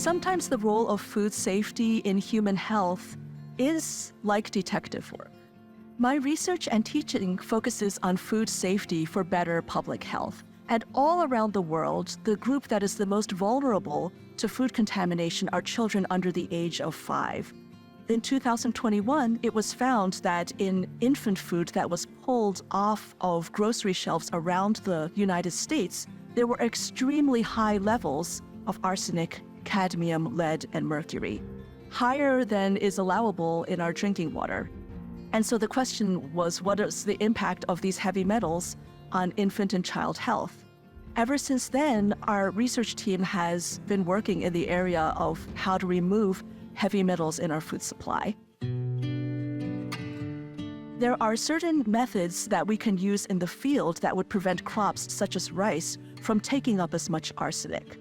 Sometimes the role of food safety in human health is like detective work. My research and teaching focuses on food safety for better public health. And all around the world, the group that is the most vulnerable to food contamination are children under the age of 5. In 2021, it was found that in infant food that was pulled off of grocery shelves around the United States, there were extremely high levels of arsenic, cadmium, lead, and mercury, higher than is allowable in our drinking water. And so the question was, what is the impact of these heavy metals on infant and child health? Ever since then, our research team has been working in the area of how to remove heavy metals in our food supply. There are certain methods that we can use in the field that would prevent crops such as rice from taking up as much arsenic.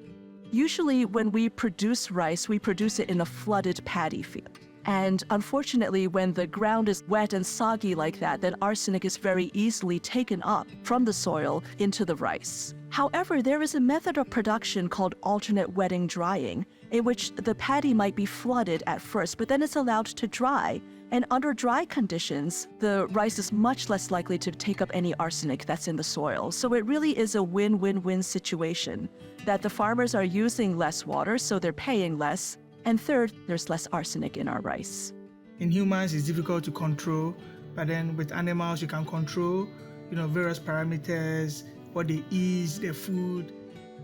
Usually when we produce rice, we produce it in a flooded paddy field. And unfortunately, when the ground is wet and soggy like that, then arsenic is very easily taken up from the soil into the rice. However, there is a method of production called alternate wetting drying, in which the paddy might be flooded at first, but then it's allowed to dry. And under dry conditions, the rice is much less likely to take up any arsenic that's in the soil. So it really is a win-win-win situation, that the farmers are using less water, so they're paying less. And third, there's less arsenic in our rice. In humans, it's difficult to control, but then with animals, you can control, various parameters, what they eat, their food.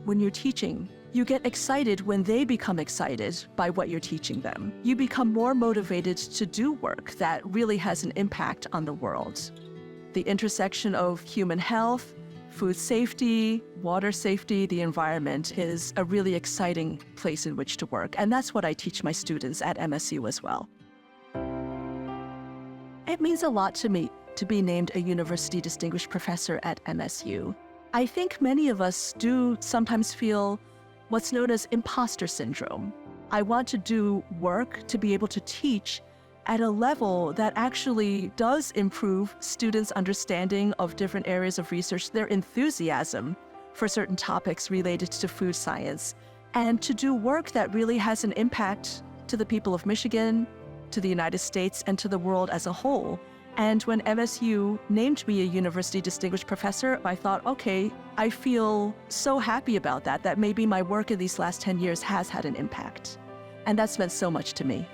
When you're teaching, you get excited when they become excited by what you're teaching them. You become more motivated to do work that really has an impact on the world. The intersection of human health, food safety, water safety, the environment is a really exciting place in which to work. And that's what I teach my students at MSU as well. It means a lot to me to be named a University Distinguished Professor at MSU. I think many of us do sometimes feel what's known as imposter syndrome. I want to do work to be able to teach at a level that actually does improve students' understanding of different areas of research, their enthusiasm for certain topics related to food science, and to do work that really has an impact to the people of Michigan, to the United States, and to the world as a whole. And when MSU named me a University Distinguished Professor, I thought, okay, I feel so happy about that maybe my work in these last 10 years has had an impact. And that's meant so much to me.